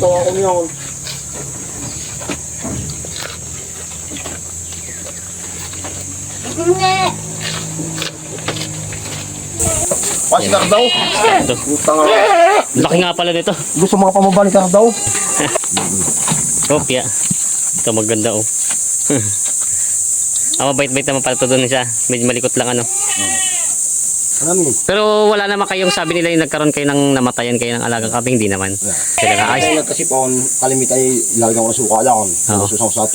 tawa ko niyan. Pasi Cardaw. Ito. Utang nga. Laki nga pala nito. Gusto mga pamaba ni Cardaw. Kopya. Ito maganda oh. Mabait-bait naman pala ito doon siya. Medyo malikot lang ano. Ano Pero wala naman kayong sabi nila yung nagkaroon kayo ng namatayan kayo ng alagang kambing. Hindi naman. Sila na ayos. Kasi po, kalimit ay ilalagay ko na suka lang. Susang sa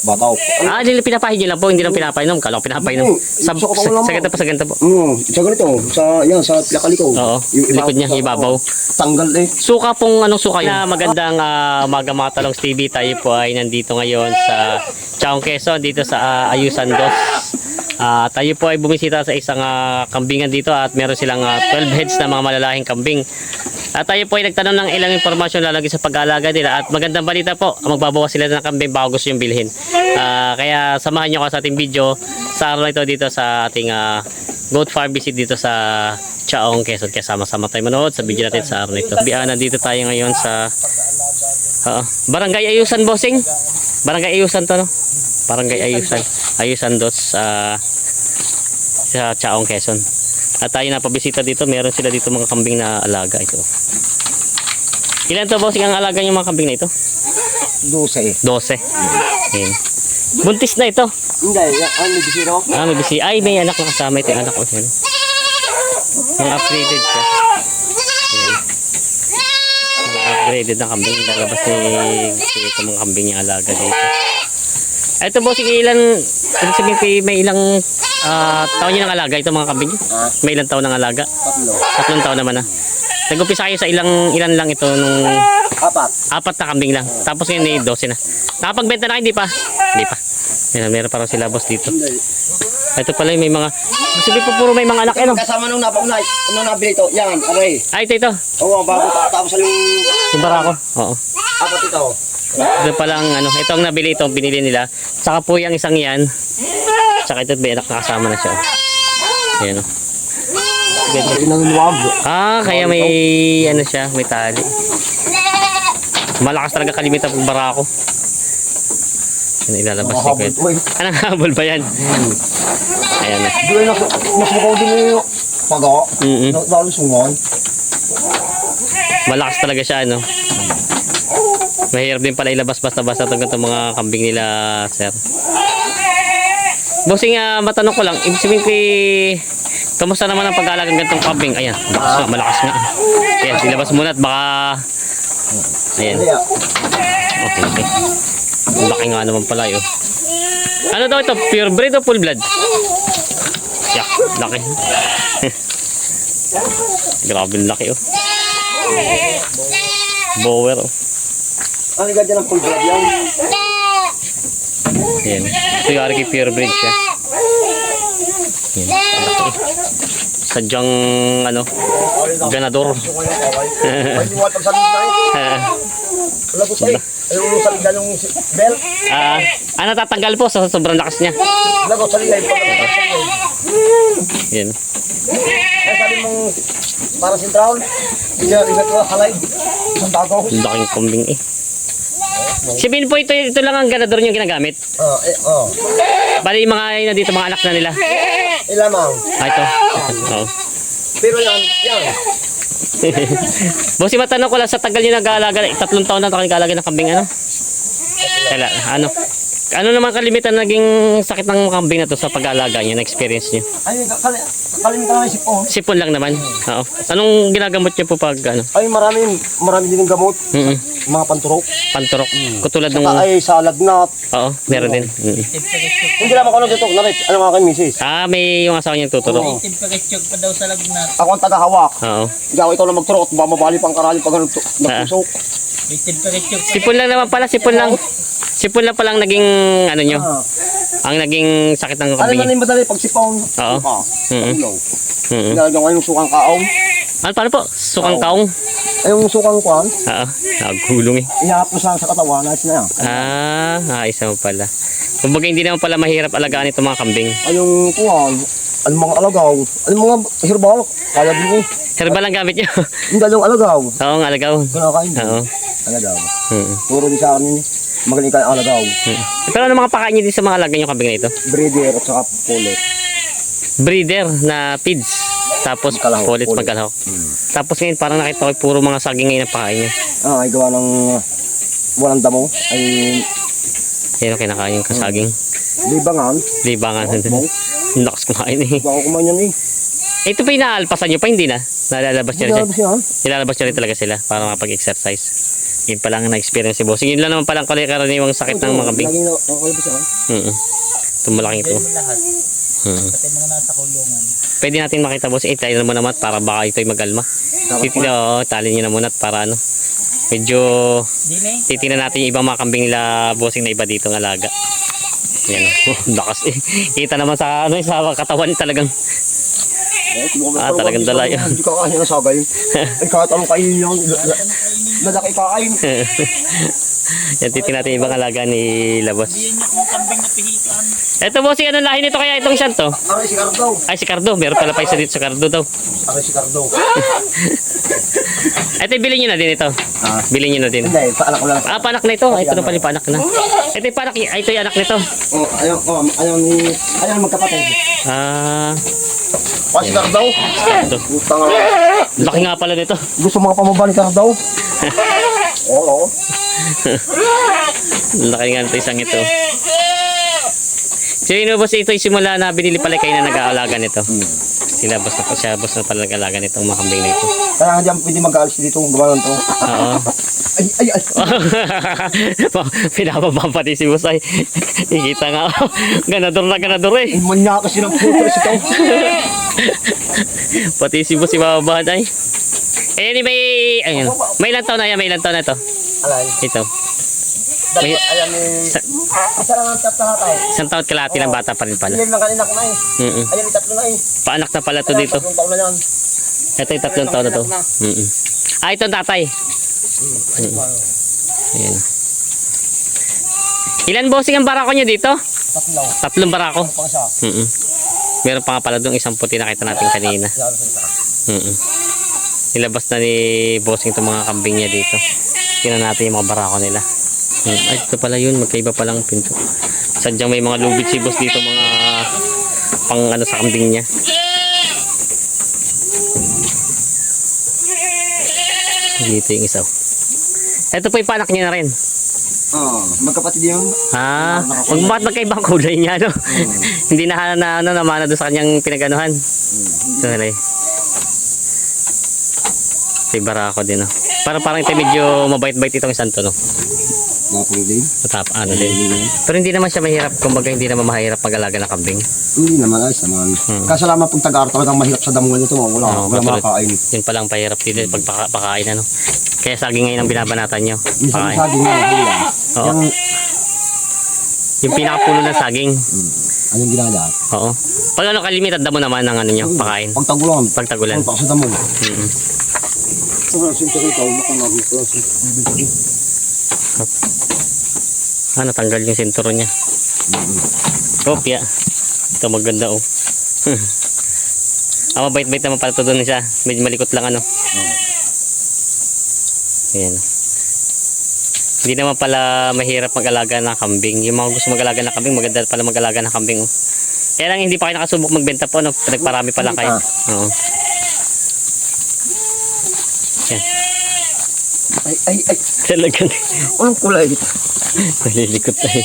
bataw. Hindi pinapahid nyo lang po. Hindi lang pinapainom. Kala ko pinapainom. Sa ganito po, sa ganito po. Sa ganito. Sa pinakali ko. Oo. Likod niya, ibabaw. Tanggal eh. Suka pong anong suka yun? Magandang umaga mga Talongs TV. Tayo po ay nandito ngayon sa Chaong Quezon. Dito sa Ayusan Dos. Tayo po ay bumisita sa isang kambingan dito at meron silang 12 heads na mga malalaking kambing. At tayo po ay nagtanong ng ilang impormasyon lalagay sa pag-aalaga nila at magandang balita po, magbabawas sila ng kambing bago gusto yung bilhin. Kaya samahan nyo ako sa ating video sa araw na ito dito sa ating goat farm visit dito sa Chaong Quezon. Kaya sama-sama tayo manood sa video natin sa araw na ito. Nandito tayo ngayon sa Barangay Ayusan, bossing. Barangay Ayusan to, no? Barangay Ayusan. Ayusan Dos sa Chaong Quezon. At tayo napabisita dito. Meron sila dito mga kambing na alaga ito. Ilan to, bossing, ang alaga yung mga kambing na ito? 12. 12. Ayan. Buntis na ito. Hindi, may bisiro. May bisi. Ay, may anak na kasama ito. Yung anak ko siya. Mga upgraded siya. Ayan. Mga upgraded na kambing. Lalabas ni ito mga kambing yung alaga dito. Ito, bossing, ilan, may ilang taon nyo ng alaga ito mga kambing? May ilang taon ng alaga? 3 taon naman na. Nag-upisa kayo sa ilan lang ito nung 4 na kambing lang. Tapos ngayon ay 12 na. Nakapagbenta na kayo, hindi pa? Hindi pa. Yan, meron parang sila boss dito. Ito pala may mga, sabi po puro may mga anak. Kasama nung napaunay, nung nabili ito, yan, aray. Ito. Oo, bago tapos Yung barako. Oo. 4 ito. Ito palang ito ang nabili, ito ang binili nila. Tsaka po yung isang yan. Tsaka ito may anak na kasama na siya. Ayan o. Kaya may siya, may tali. Malakas talaga kalimitan pag barako. Ilalabas si Kwet. Anong habol ba yan? Ayan na. Nasukaw din yung paga. Lalo sungon. Malakas talaga siya, ano. Mahirap din pala ilabas basta-basta itong mga kambing nila, sir. Bossing, matanong ko lang, ibig sabihin ko kamusta naman ang pag-aalaga ng ganitong kambing? Ayan, malakas nga. Ayan, ilabas muna at baka ayan. Okay. Laki nga naman pala yun. Ano daw ito? Pure breed o full blood? Yeah, laki. Grabe laki oh. Bower oh. Ano ganda ng full blood yan? Ayan. Ito yung ariki pure breed siya. Ayan. Sadyang ganador. Yung salida ng bell? Natatanggal po sa sobrang lakas niya. Lago, salida yung Yan. ay sabi mong para si Brown, igat ko halay. Isang bago. Laking kambing eh. Sabihin po ito lang ang ganador niyo ginagamit. Bali yung mga dito mga anak na nila. Ilamang. Ito. Oo. Pero yan. Bossy, matanong ko lang sa tagal niyo nag-aalaga, 3 taon na ito nag-aalaga ng kambing ano naman kalimitan naging sakit ng kambing na to sa pag-aalaga niyo, na experience niyo? Ay, kalimitan naman sipon. Sipon lang naman. Oo. Anong ginagamot niyo po pag Ay, marami din ng gamot. Mga panturok. Panturok. Katulad ng ay sa lagnat. Oo, meron din. Hindi naman ko dito, narit. Ano mga kay misis? May yung asawa niyang tuturok. Tipakitsyon pa daw sa lagnat. Ako ang tagahawak. Oo. Ikaw lang magturok at mababali pang karali pag nagtusok. May tipakitsyon. Sipon lang naman pala, sipon lang. Sipon lang palang naging nyo. Ang naging sakit ng Ano kambing. man yung madali pag sipon? Oo. Ginagawa ko yung sukang kaong. Paano po? Sukang kaong? Ay, yung sukang kuwan. Oo. Nagulong eh. Ihapos lang sa katawan. Ayos na yan. Ayos naman pala. Kumbaga hindi naman pala mahirap alagaan itong mga kambing. Ay, yung kuwan. Anong mga alagaw. Anong mga herbal. Kaya din eh. Herbal lang gamit nyo. Hindi yung alagaw. Oo, nga alagaw. Kinakain din. Oo. Alagaw. Mm. Puro din sa akin, magaling ka alagaw. Mm. Pero ano mga pakain niyo din sa mga alaga yung kambing na ito? Breeder at saka pulit. Breeder na feeds. Tapos Magkalahok, pulit pulit. magkalahok. Tapos ngayon parang nakita ko puro mga saging ngayon ang pakain niya. Ay gawa ng walang damo. Ay Yan ang kinakain yung kasaging. libangan. Libangan. Bong. Ang lakas kumain eh. Baka kumain yan eh. Ito pa inaalpasan nyo pa, hindi na? Nalalabas nyo rin Hindi siya? yan. Nilalabas nyo rin talaga sila para makapag-exercise. Yun pa lang ang na-experience si Bossing. Yun lang naman palang karaniwang sakit ng mga kambing. Laging nakakalabas yan. Ito malaking ito. Pwede mo lahat. Pati mga nasa kulungan. Pwede natin makita Bossing. Tayo naman naman para baka ito'y mag-alma. Titignan, tali nyo na muna at para ano. Medyo Dine. titignan natin yung ibang mga kambing nila Bossing na iba dito ng alaga. Yan o. Lakas eh. Kita naman sa, ano, sa katawan talagang. Talagang dala yan. Hindi ka kanya ng sagay. Ay kahit anong kainin yan. Lalaki kakain. Yan, titignan natin yung ibang alaga ni Labos. Diyan niya kung kambing na pihikan. Eto Bossing, anong lahi nito kaya itong isang to? Aray si Cardo. Ay, si Cardo. Meron pala pa isa dito sa Cardo daw. Aray si Cardo. Ito, bilhin nyo na din ito. Ah. Bilhin nyo na din. Hindi, paanak ko lang. Ah, panak na ito. Ay, ito na pala yung panak na. Ito yung panak. Ay, ito yung anak nito. Ayaw magkapatid. Ah, Pa si Cardo. ito. Utang Laki nga pala nito. gusto mga pamaba ni Cardo. Oo. Laki nga nito isang ito. So, yun boss, ito yung simula na binili pala kayo na nag-aalaga nito. Sila boss na siya, boss na pala nag-aalaga nitong mga kambing nito. Kaya hindi ako pwede mag-aalis dito kung gumana to. Oo. Ay. Pinapabang pati si boss ay. Ikita nga. Ganador na ganador eh. Ay, manya kasi ng puto ito. Pati si boss ibababahan ay. Eh, may, ayun. May ilang taon na yan, may ilang taon na ito. Alay. Ito. May, Ayan eh. Isa lang ang tatay. isang taon kalahati ng bata pa rin pala. Ilan lang kanina ko na eh. Mm-mm. Ayan, tatlo na eh. Paanak na pala to dito. Tatlong taon na yan. Ito yung 3 taon na to. Mm-mm. Ah, ito ang tatay. Ayan. Ilan bossing ang barako nyo dito? Tatlo. 3 barako. Pang isa. Mm-mm. Meron pa nga pala doon isang puti nakita natin kanina. Yan, isa. Mm-mm. Nilabas na ni bossing itong mga kambing niya dito. Tingnan natin yung mga barako nila. Ay, ito pala yun. Magkaiba palang pinto. Sadyang may mga lubid si boss dito, mga pang ano sa kambing niya. Dito yung isa. Ito po yung panak niya na rin. Magkapatid yun. Ah, bakit magkaibang kulay niya, no? Hindi na namana doon sa kanyang pinaganuhan. Ito na May barako din, no? Parang ito medyo mabait-bait itong isang to, no? Napang din. Ano din. Pero hindi naman siya mahirap, kumbaga hindi naman mahirap mag-alaga ng kambing. Hindi naman, ayos naman. Kasalamat pong taga-art talagang mahirap sa damungan nito. Wala katulad. makakain. Yun palang pahirap dito pag pakain, ano? Kaya saging ngayon ang binabanatan nyo. Minsan Pakain. saging na. Oo. Yung pinakapulo ng saging. Anong ginagawa? Oo. Pag ano kalimitan damo naman ng ano nyo, pakain. Pagtagulan. Pagtagulan. Pag sa damo. Mm-mm. Natanggal yung senturo niya. Kopya. Ito maganda oh. Mabait-bait naman pala ito doon siya. Medyo malikot lang ano. Ayan. Hindi naman pala mahirap mag-alaga ng kambing. Yung mga gusto mag-alaga ng kambing, maganda pala mag-alaga ng kambing oh. Kaya lang hindi pa kayo nakasubok magbenta po, no? Nagparami pala kayo. Oo. Yan. Ay. Talagang Anong kulay ito? nalilikot tayo.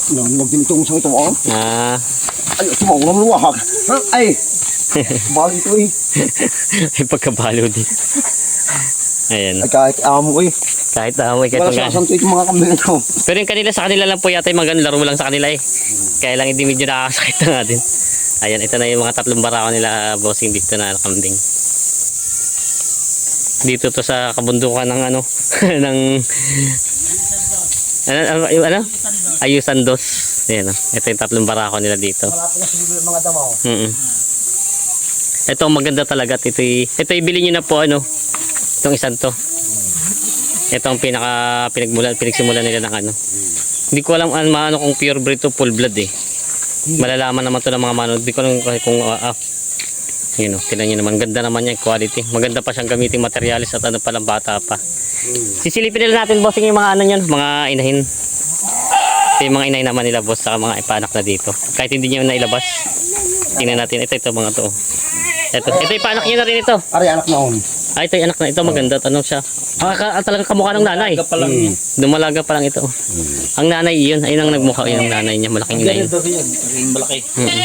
Nagdinitong sa ito. Ah. Ay, tumawang luwag. Ay. Bali ito eh. May pagkabalo din. Ayan. Ay, kahit amo ko eh. Kahit amoy, kahit Wala sa kasanto itong mga kambing ito. pero yung kanila sa kanila lang po yata yung mga ganun, laro lang sa kanila eh. Kaya lang hindi medyo nakakasakit na natin. Ayan, ito na yung mga 3 barako nila bossing dito na kambing. Dito to sa kabundukan ng ano, ng ano? Ayusan dos. Ayan, ito yung 3 barako nila dito. Malapit na sa mga damaw. Ito maganda talaga. Ito ibili nyo na po ano. Itong isang to. Ito ang pinagsimulan nila ng ano. Hindi ko alam ano kung pure breed to full blood eh. Malalaman naman to ng mga mano. Hindi ko alam kung Yun o, tinan nyo naman. Ganda naman yan, quality. Maganda pa siyang gamitin materialis at ano palang bata pa. Sisilipin nila natin, bossing, yung mga ano yun, mga inahin. Ito yung mga inahin naman nila, boss, saka mga ipanak na dito. Kahit hindi nyo nailabas. Tingnan natin. Ito mga to. Ito yung panak nyo na rin ito. Aray, anak na on. Ito yung anak na ito. Maganda. Ano siya? Talagang kamukha ng nanay. Dalaga pa lang niya. Dumalaga pa lang ito. Ang nanay yun. Ayun ang nagmukha yun ng nanay niya. Malaking inahin. Ganun daw yan. Ang malaki. Mm-hmm.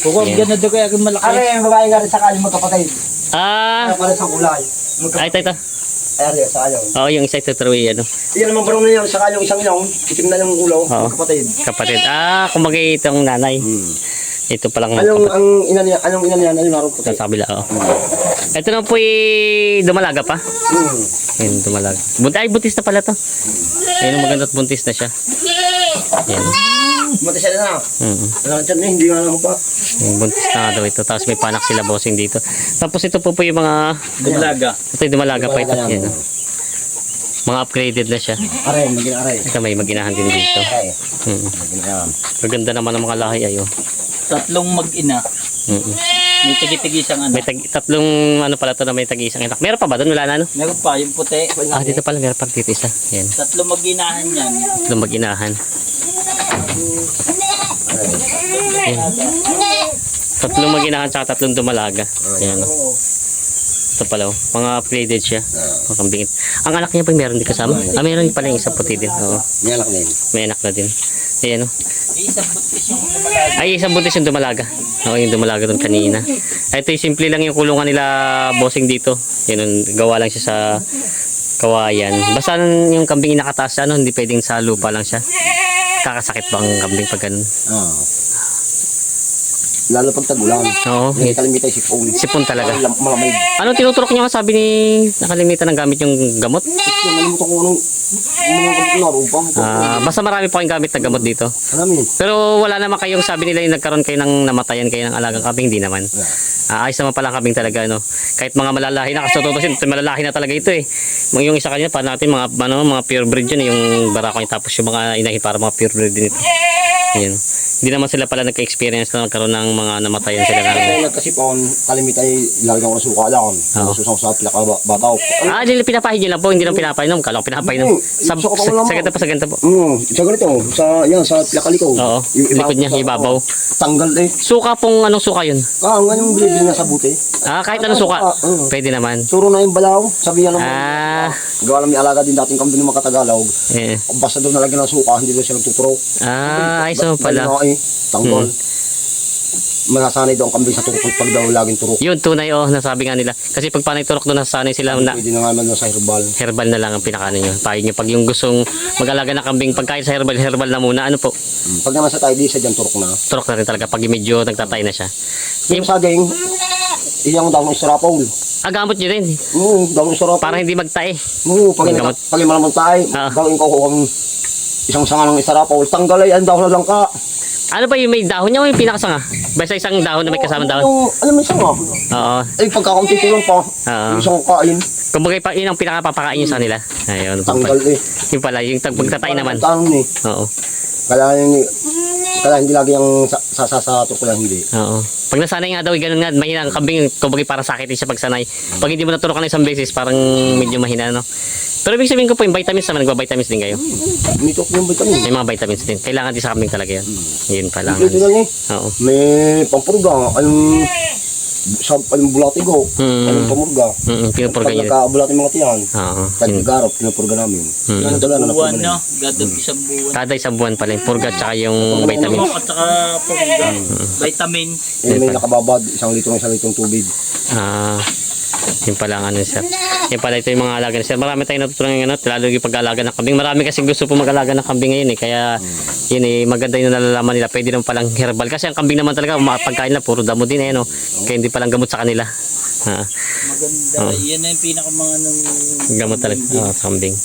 Ang ganun daw kaya ang malaki. Aray, ang babae nga rin sa kanyang magkapatid. Ah! Para sa kulay. Ito. Aray, sa kanyang. Oo, yung isa ito tuloy, ano. Iyan naman barong na yan, sa kanyang isang ilaw. Itim na yung ulo, Oo. magkapatid. Kapatid. Kumbaga itong nanay. Ito palang Anong ina niya, anong naroon po sa kabila, oo. Ito na po dumalaga pa. Ayun, dumalaga. Buntis na pala to. Ayun, maganda at buntis na siya. Ayan. Buntis na na. Nandiyan na, hindi nga naman pa. Yung buntis na nga daw ito. Tapos may panak sila bossing dito. Tapos ito po yung mga... Dalaga. Ito yung dumalaga pa ito. Ayan. Mga upgraded na siya. Aray, maging aray. Ito may maginahan din dito. Aray, Mm. maging aray. Maganda naman ang mga lahi ayo. Tatlong mag-ina. May tigi-tigi siyang ano. May tatlong ano pala to na may tag-isang anak. Meron pa ba doon? Wala na, no? Meron pa, yung puti. Dito pala. Meron pa dito isa. Ayan. Tatlong mag-inahan yan. Tatlong mag-inahan. Ayan. Tatlong mag-inahan tsaka tatlong dumalaga. Ayan. Ito pala. Mga upgraded siya. Mga kambing. Ang anak niya pa meron din kasama. Meron pala yung isa puti din. Oo. May alak na yun. May anak na din. Ayan, Isang buntis yung lumalaga. Ay, isang buntis yung dumalaga. Oo, yung dumalaga doon kanina. Ito yung simple lang yung kulungan nila bossing dito. Yun, gawa lang siya sa kawayan. Basta yung kambing nakataas siya, hindi pwedeng sa lupa lang siya. Kakasakit ba ang kambing pag ganun? Lalo pag tagulan. Oo, Hindi kalimitan sipon. sipon talaga. Malamig. Ano tinuturok niya nga sabi ni nakalimitan ng gamit yung gamot? Nalimutan ko anong naroon pa. Basta marami pa kayong gamit na gamot dito. Marami. Pero wala naman kayong sabi nila yung nagkaroon kayo ng namatayan kayo ng alagang kambing, hindi naman. Ayos naman pala ang kambing talaga, no. Kahit mga malalahi na, kasi tutusin, malalahi na talaga ito eh. Yung isa kanina pa natin mga pure breed yun, yung barako niya, tapos yung mga inahin para mga pure breed din ito. Ayun. Hindi naman sila pala nagka-experience na nagkaroon ng mga namatayan sila ng... Kaya nagkasipon, kalimitan ay lalagyan ko ng suka lang. Susang sa pinakabataw. Hindi pinapahid nyo lang po, hindi lang pinapainom. Kala ko pinapainom. Sa ganda po, sa ganda po. Sa ganito, sa pinakaliko. Oo, likod niya, ibabaw. Tanggal eh. Suka pong, anong suka yun? Ang yung bilhin na sa buti. Kahit anong suka, pwede naman. Suro na yung balaw, sabihan naman. Gawa lang may alaga din dating kambing ng mga Katagalaw. Eh. Basta doon nalagyan ng suka, hindi doon siya nagtuturok. Ayos naman pala. Tanggol. Manasanay daw ang kambing sa turok pag daw laging turok. Yun, tunay nasabi nga nila. Kasi pag panay turok doon, nasanay sila na Pwede na nga naman sa herbal. herbal na lang ang pinakaano nyo. Payo nyo, pag yung gustong mag-alaga ng kambing, pagkain sa herbal, herbal na muna, ano po? Pag naman sa tayo, di siya dyan turok na. Turok na rin talaga, pag medyo nagtatay na siya. Yung saging, iyang daw ng israpol. Gamot nyo rin, Daw ng israpol. para hindi magtae. Pag yung malamang tayo, gawin ko kung isang sanga ng israpol. Tanggalay, ang daw na lang ka. Ano ba yung may dahon niya o yung pinakasanga? Basta isang dahon na may kasamang dahon? Ano may sanga? Oo. Pagkakaunti ko lang pa. Isang kain. Kumbaga yun ang pinakapapakain nyo sa kanila. Ayun. Tanggal eh. Yung pala, yung pagtatay naman. Tanong eh. Oo. Kaya hindi lagi yung sasato ko lang hindi. Oo. Pag nasanay nga daw, ganun nga, mahina ang kambing, kumbaga para sakit siya pag sanay. Pag hindi mo naturukan ng isang beses, parang medyo mahina, no? Pero ibig sabihin ko po, yung vitamins naman, nagba-vitamins din kayo. Umitok yung vitamin. May mga vitamins din. Kailangan din sa kambing talaga yan. Yun pala. Ito lang eh. Oo. May pampurga. Anong bulati ko. Anong pamurga. Pinupurga Pag nyo. nagkabulati mga tiyan. Oo. Kahit nag-arap, pinupurga namin. Yan ito lang na Buwan, napurga no? Gadot isang buwan. Kada isang buwan pala yung purga tsaka yung vitamins. At saka purga. Vitamins. May nakababad, 1 litrong tubig. Yun pala ang ano siya. Yun pala ito yung mga alaga na siya. Marami tayong natutunan ng ano, lalo yung pag-alaga ng kambing. Marami kasi gusto po mag-alaga ng kambing ngayon eh. Kaya yun eh, maganda yung nalalaman nila. Pwede naman palang herbal. Kasi ang kambing naman talaga, pagkain na puro damo din eh. No? Kaya hindi palang gamot sa kanila. Maganda. Yan na yung pinakamanga ng Gamot talaga. Sa kambing.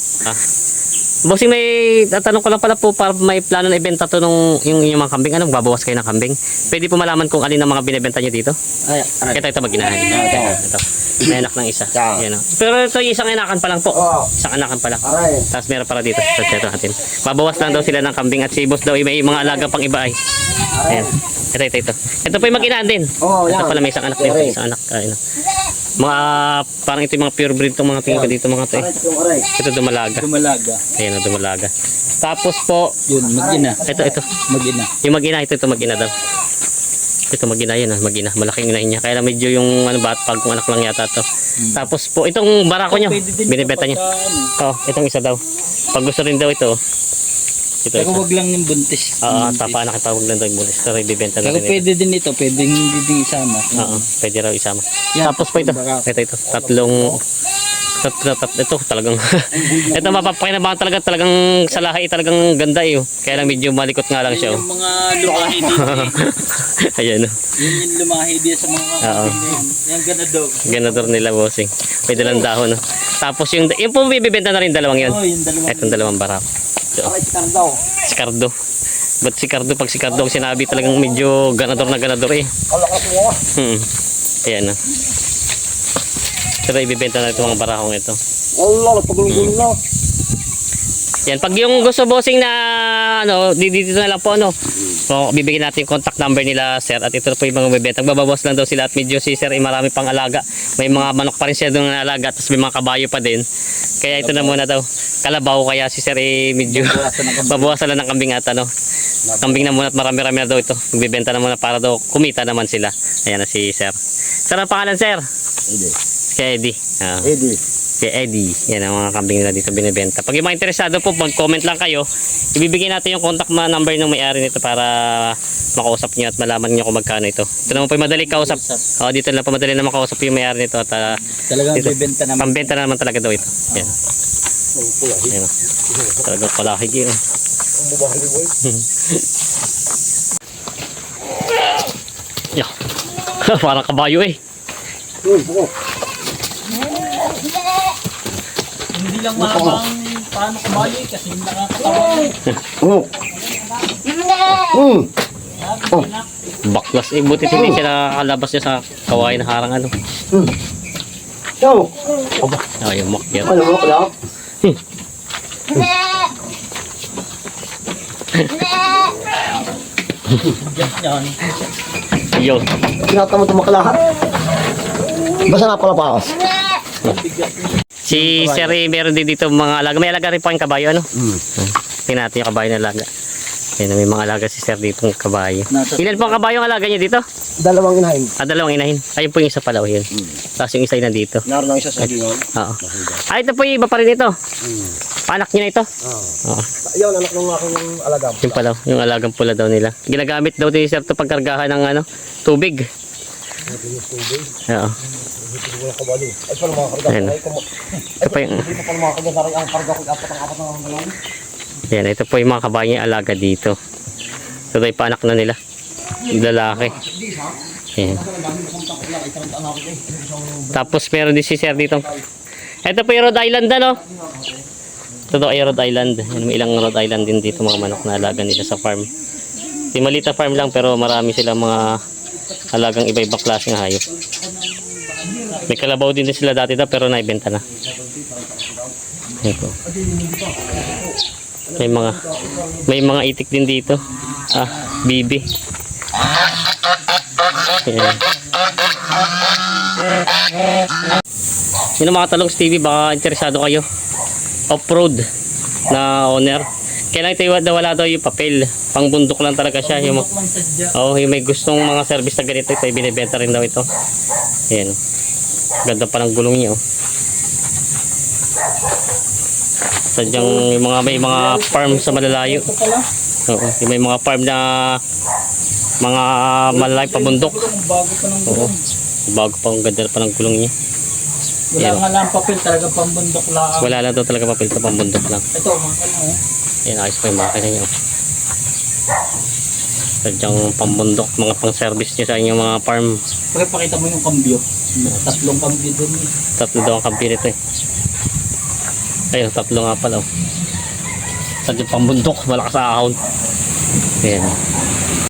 Bossing, may tatanong ko lang pala po para may plano na ibenta to nung yung inyong mga kambing. Anong babawas kayo ng kambing? Pwede po malaman kung alin ang mga binibenta nyo dito? Ito mag-inahan. Ito. May anak ng isa. Yan, pero ito yung isang anakan pa lang po. Isang anakan pa lang. Tapos meron para dito. Ito natin. Babawas lang daw sila ng kambing at si boss daw may mga alaga pang iba ay. Ayan. Ito. Ito po yung mag-inaan din. Oo, Ito yan. pala may isang anak din. Aray. Isang anak. Ayun. Mga, parang ito yung mga pure breed itong mga tingin ko dito mga to eh. Aray, tatlong aray. Ito dumalaga. Dumalaga. Ayan o, dumalaga. Tapos po, Yun, mag-ina. ito. Mag-ina. Yung mag-ina, ito mag-ina daw. Ito mag-ina yan mag-ina. Malaking inahin niya. Kaya lang medyo yung pag kung anak lang yata to. Tapos po, itong barako nyo, Pwede din binibenta niya. pagka, ano. Itong isa daw. Pag gusto rin daw ito. Ito Pero isa. wag lang yung buntis. Oo, tapanak ipawag lang daw yung bulis. Pero ibibenta na Pero rin ito. pwede din ito, pwede hindi din isama. Oo, pwede raw isama. Yan, Tapos po ito. barako. Ito. Ito talagang ito mapapakinabangan talagang sa lahi talagang ganda eh. Kaya lang medyo malikot nga lang siya. Yung mga lumahi dito. Ayan. Yun yung lumahi dito sa mga Oo. Yung ganadog. Ganador nila bossing. May dalang dahon. No? Tapos yung po bibenta na rin dalawang yun. Oh, yung dalawang. Itong dalawang barak. Aray, tar daw. Sikardo. Ba't sikardo? Pag sikardo ang sinabi talagang medyo ganador na ganador eh. Kalakas mo ah. Ayan na. Pero ibibenta na ito mga barakong ito. Allah, nagpagulong-gulong na. Yan, pag yung gusto bossing na ano, dito na lang po ano. So, bibigyan natin yung contact number nila sir at ito na po yung mga bibenta. Magbabawas lang daw sila at medyo si sir ay marami pang alaga. May mga manok pa rin siya doon na alaga tapos may mga kabayo pa din. Kaya ito na muna daw. Kalabaw kaya si sir ay medyo babawasan lang ng kambing at ano. Kambing na muna at marami-rami na daw ito. Magbibenta na muna para daw kumita naman sila. Ayan na si sir. Sir, ang pangalan sir? Hindi. Si Eddie. Ah. Eddie. Si Eddie. Yan ang mga kambing nila dito binibenta. Pag yung mga interesado po, mag-comment lang kayo. Ibibigay natin yung contact number ng may-ari nito para makausap nyo at malaman nyo kung magkano ito. Ito naman po yung madali kausap. O, dito lang po madali naman kausap yung may-ari nito. At Talagang dito, bibenta naman. pambenta na naman talaga daw ito. Yan. Yan. Talagang palahig yun. Ang bubahali boy. Yeah. Parang kabayo eh. Buko. Hindi lang mahabang paano kumali kasi nakakatawa. Oh. Oh. Baklas eh. Buti hindi siya nakakalabas niya sa kawain na harang ano. Yo. Aba. Ay, yung makyat. Ano mo kaya? Yan. Yun. Tinatama tumakalahat. Basta napalapakas. Si Sir eh, meron din dito mga alaga. May alaga rin po yung kabayo ano. Tingnan natin yung kabayo na alaga. Yan, may mga alaga si Sir dito ng kabayo. Ilan po ang kabayo ang alaga niya dito? Dalawang inahin. Dalawang inahin. Ayun po yung isa pala yun. Tapos yung isa ay nandito. Naroon lang isa sa gingon. Oo. Ito po yung iba pa rin ito. Panak niya na ito. Oo. Ayun, anak ng aking alagam. Yung pala, yung alagang pula daw nila. Ginagamit daw ni Sir ito pagkargahan ng ano, tubig. Oo. Wala ka bali. Ay, pala mga karga. Ayan. Ito pa yung, Hindi pa pala mga karga. Sarang ang karga ko. Apat na mga galon. yan, ito po yung mga kabayo niya alaga dito. Ito tayo paanak na nila. Yung lalaki. Yan. Tapos meron din si Sir dito. Ito po yung Rhode Island ano. Ito daw ay Rhode Island. May ilang Rhode Island din dito mga manok na alaga nila sa farm. Di malita farm lang pero marami silang mga alagang iba-ibang klaseng hayop. May kalabaw din sila dati daw pero naibenta na. Ito. May mga itik din dito. Bibi. Ayan. Yun ang mga talong Stevie, baka interesado kayo. Off-road na owner. Kailangan ito wala daw yung papel. Pangbundok lang talaga siya. Yung may gustong mga service na ganito, ito binibenta rin daw ito. Ayan. Ganda pa ng gulong niya. Sadyang may mga farm sa malalayo. Oo, yung may mga farm na mga malalayo pabundok. Oo. Bago pa ang ganda pa ng gulong niya. Wala nga lang papel, talagang pambundok lang. Wala lang daw talaga papel sa pambundok lang. Ito, mga Yan, ayos pa yung makina niya. Sadyang pambundok, mga pang-service niya sa inyong mga farm. pakita mo yung kambyo. Tatlong kambyo dun. Tatlo daw ang kampi nito eh. Ayun, tatlo nga pala. Sadyang pambundok, malakas sa ahon. Ayan.